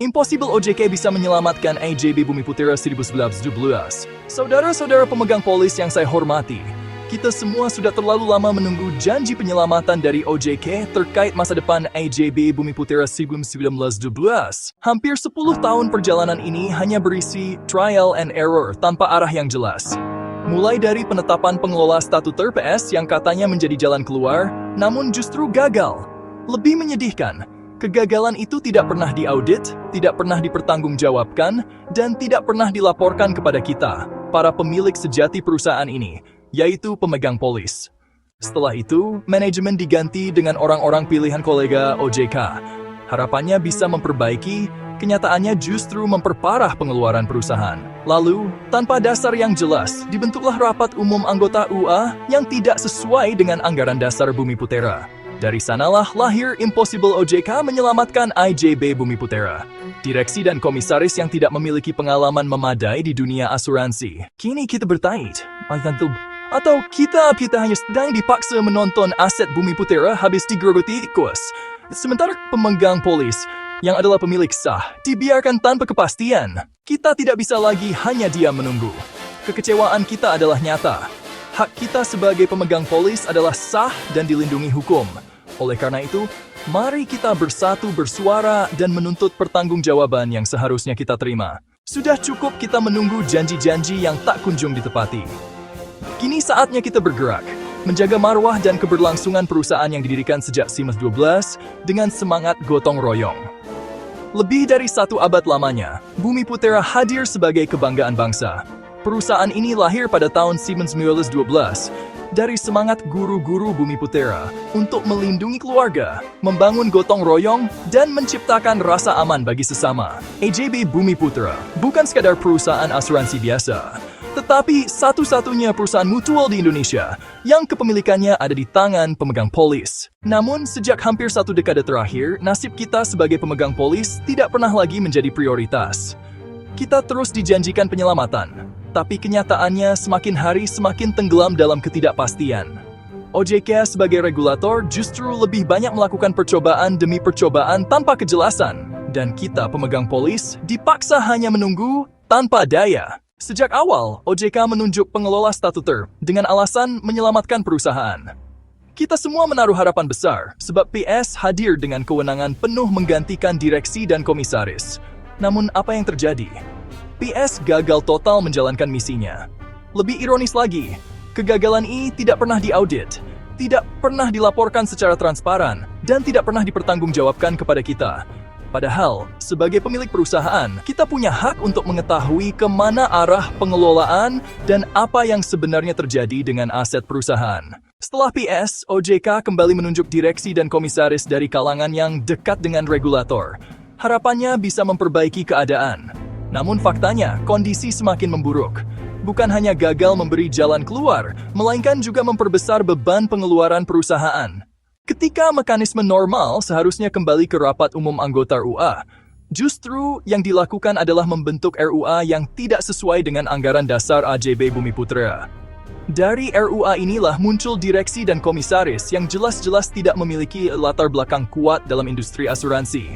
Impossible OJK bisa menyelamatkan AJB Bumi Putera 1917. Saudara-saudara pemegang polis yang saya hormati, kita semua sudah terlalu lama menunggu janji penyelamatan dari OJK terkait masa depan AJB Bumi Putera 1912. Hampir 10 tahun perjalanan ini hanya berisi trial and error tanpa arah yang jelas. Mulai dari penetapan pengelola statuter PS yang katanya menjadi jalan keluar, namun justru gagal. Lebih menyedihkan, kegagalan itu tidak pernah diaudit, tidak pernah dipertanggungjawabkan, dan tidak pernah dilaporkan kepada kita, para pemilik sejati perusahaan ini, yaitu pemegang polis. Setelah itu, manajemen diganti dengan orang-orang pilihan kolega OJK. Harapannya bisa memperbaiki, kenyataannya justru memperparah pengeluaran perusahaan. Lalu, tanpa dasar yang jelas, dibentuklah rapat umum anggota UA yang tidak sesuai dengan anggaran dasar Bumi Putera. Dari sanalah lahir Impossible OJK menyelamatkan AJB Bumi Putera. Direksi dan komisaris yang tidak memiliki pengalaman memadai di dunia asuransi. Kini kita bertanya, atau kita hanya sedang dipaksa menonton aset Bumi Putera habis digerogoti tikus. Sementara pemegang polis, yang adalah pemilik sah, dibiarkan tanpa kepastian. Kita tidak bisa lagi hanya diam menunggu. Kekecewaan kita adalah nyata. Hak kita sebagai pemegang polis adalah sah dan dilindungi hukum. Oleh karena itu, mari kita bersatu bersuara dan menuntut pertanggungjawaban yang seharusnya kita terima. Sudah cukup kita menunggu janji-janji yang tak kunjung ditepati. Kini saatnya kita bergerak, menjaga marwah dan keberlangsungan perusahaan yang didirikan sejak 1912 dengan semangat gotong royong. Lebih dari 1 abad lamanya, Bumi Putera hadir sebagai kebanggaan bangsa. Perusahaan ini lahir pada tahun 1912 dari semangat guru-guru Bumi Putera untuk melindungi keluarga, membangun gotong royong, dan menciptakan rasa aman bagi sesama. AJB Bumi Putera bukan sekadar perusahaan asuransi biasa, tetapi satu-satunya perusahaan mutual di Indonesia yang kepemilikannya ada di tangan pemegang polis. Namun, sejak hampir 1 dekade terakhir, nasib kita sebagai pemegang polis tidak pernah lagi menjadi prioritas. Kita terus dijanjikan penyelamatan, tapi kenyataannya semakin hari semakin tenggelam dalam ketidakpastian. OJK sebagai regulator justru lebih banyak melakukan percobaan demi percobaan tanpa kejelasan, dan kita pemegang polis dipaksa hanya menunggu tanpa daya. Sejak awal, OJK menunjuk pengelola statuter dengan alasan menyelamatkan perusahaan. Kita semua menaruh harapan besar, sebab PS hadir dengan kewenangan penuh menggantikan direksi dan komisaris. Namun apa yang terjadi? PS gagal total menjalankan misinya. Lebih ironis lagi, kegagalan ini tidak pernah diaudit, tidak pernah dilaporkan secara transparan, dan tidak pernah dipertanggungjawabkan kepada kita. Padahal, sebagai pemilik perusahaan, kita punya hak untuk mengetahui kemana arah pengelolaan dan apa yang sebenarnya terjadi dengan aset perusahaan. Setelah PS, OJK kembali menunjuk direksi dan komisaris dari kalangan yang dekat dengan regulator. Harapannya bisa memperbaiki keadaan. Namun faktanya, kondisi semakin memburuk. Bukan hanya gagal memberi jalan keluar, melainkan juga memperbesar beban pengeluaran perusahaan. Ketika mekanisme normal seharusnya kembali ke rapat umum anggota RUA, justru yang dilakukan adalah membentuk RUA yang tidak sesuai dengan anggaran dasar AJB Bumi Putera. Dari RUA inilah muncul direksi dan komisaris yang jelas-jelas tidak memiliki latar belakang kuat dalam industri asuransi.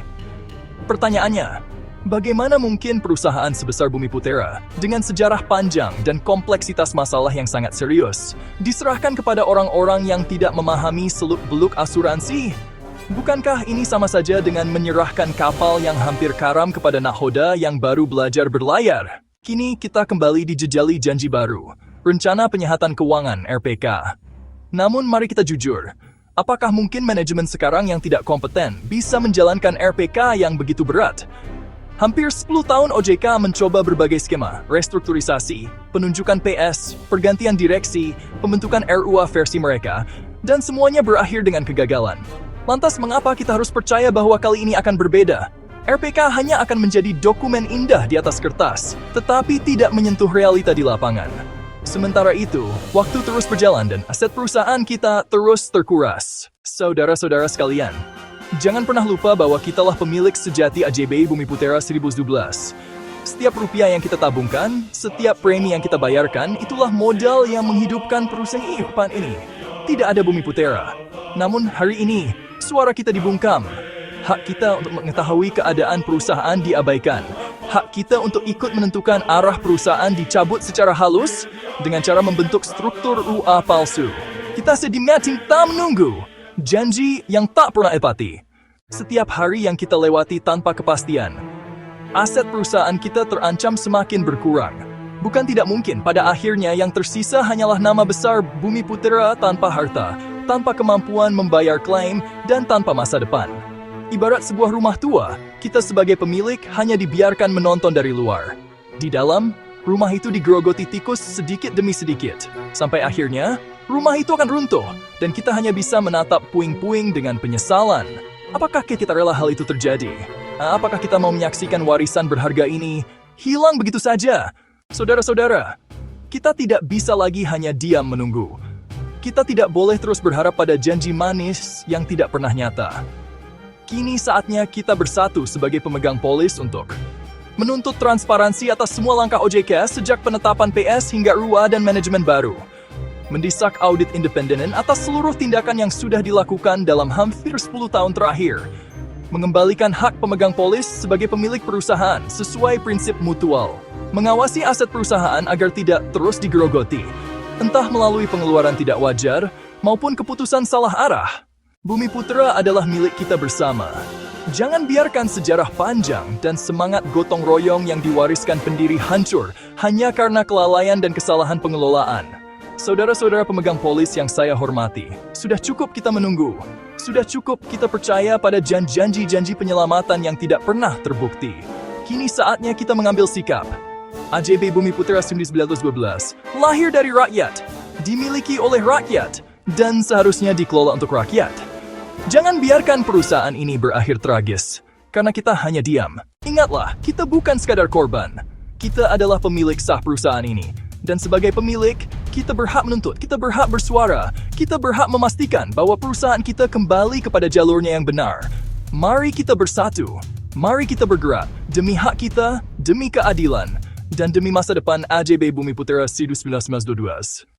Pertanyaannya, bagaimana mungkin perusahaan sebesar Bumi Putera, dengan sejarah panjang dan kompleksitas masalah yang sangat serius, diserahkan kepada orang-orang yang tidak memahami seluk-beluk asuransi? Bukankah ini sama saja dengan menyerahkan kapal yang hampir karam kepada nakhoda yang baru belajar berlayar? Kini kita kembali dijejali janji baru, rencana penyehatan keuangan (RPK). Namun mari kita jujur, apakah mungkin manajemen sekarang yang tidak kompeten bisa menjalankan RPK yang begitu berat? Hampir 10 tahun OJK mencoba berbagai skema, restrukturisasi, penunjukan PS, pergantian direksi, pembentukan RUA versi mereka, dan semuanya berakhir dengan kegagalan. Lantas mengapa kita harus percaya bahwa kali ini akan berbeda? RPK hanya akan menjadi dokumen indah di atas kertas, tetapi tidak menyentuh realita di lapangan. Sementara itu, waktu terus berjalan dan aset perusahaan kita terus terkuras. Saudara-saudara sekalian, jangan pernah lupa bahwa kitalah pemilik sejati AJB Bumi Putera 1912. Setiap rupiah yang kita tabungkan, setiap premi yang kita bayarkan, itulah modal yang menghidupkan perusahaan ini. Tidak ada Bumi Putera. Namun hari ini, suara kita dibungkam. Hak kita untuk mengetahui keadaan perusahaan diabaikan. Hak kita untuk ikut menentukan arah perusahaan dicabut secara halus dengan cara membentuk struktur UA palsu. Kita sedimating tak menunggu. Janji yang tak pernah epati. Setiap hari yang kita lewati tanpa kepastian, aset perusahaan kita terancam semakin berkurang. Bukan tidak mungkin pada akhirnya yang tersisa hanyalah nama besar Bumiputera tanpa harta, tanpa kemampuan membayar klaim, dan tanpa masa depan. Ibarat sebuah rumah tua, kita sebagai pemilik hanya dibiarkan menonton dari luar. Di dalam, rumah itu digerogoti tikus sedikit demi sedikit. Sampai akhirnya, rumah itu akan runtuh, dan kita hanya bisa menatap puing-puing dengan penyesalan. Apakah kita rela hal itu terjadi? Apakah kita mau menyaksikan warisan berharga ini hilang begitu saja? Saudara-saudara, kita tidak bisa lagi hanya diam menunggu. Kita tidak boleh terus berharap pada janji manis yang tidak pernah nyata. Kini saatnya kita bersatu sebagai pemegang polis untuk menuntut transparansi atas semua langkah OJK sejak penetapan PS hingga RUA dan manajemen baru. Mendesak audit independen atas seluruh tindakan yang sudah dilakukan dalam hampir 10 tahun terakhir. Mengembalikan hak pemegang polis sebagai pemilik perusahaan sesuai prinsip mutual. Mengawasi aset perusahaan agar tidak terus digerogoti, entah melalui pengeluaran tidak wajar maupun keputusan salah arah. Bumiputera adalah milik kita bersama. Jangan biarkan sejarah panjang dan semangat gotong royong yang diwariskan pendiri hancur hanya karena kelalaian dan kesalahan pengelolaan. Saudara-saudara pemegang polis yang saya hormati, sudah cukup kita menunggu. Sudah cukup kita percaya pada janji-janji penyelamatan yang tidak pernah terbukti. Kini saatnya kita mengambil sikap. AJB Bumiputera 1912 lahir dari rakyat, dimiliki oleh rakyat, dan seharusnya dikelola untuk rakyat. Jangan biarkan perusahaan ini berakhir tragis, karena kita hanya diam. Ingatlah, kita bukan sekadar korban. Kita adalah pemilik sah perusahaan ini. Dan sebagai pemilik, kita berhak menuntut, kita berhak bersuara, kita berhak memastikan bahwa perusahaan kita kembali kepada jalurnya yang benar. Mari kita bersatu, mari kita bergerak demi hak kita, demi keadilan, dan demi masa depan AJB Bumiputera 1912.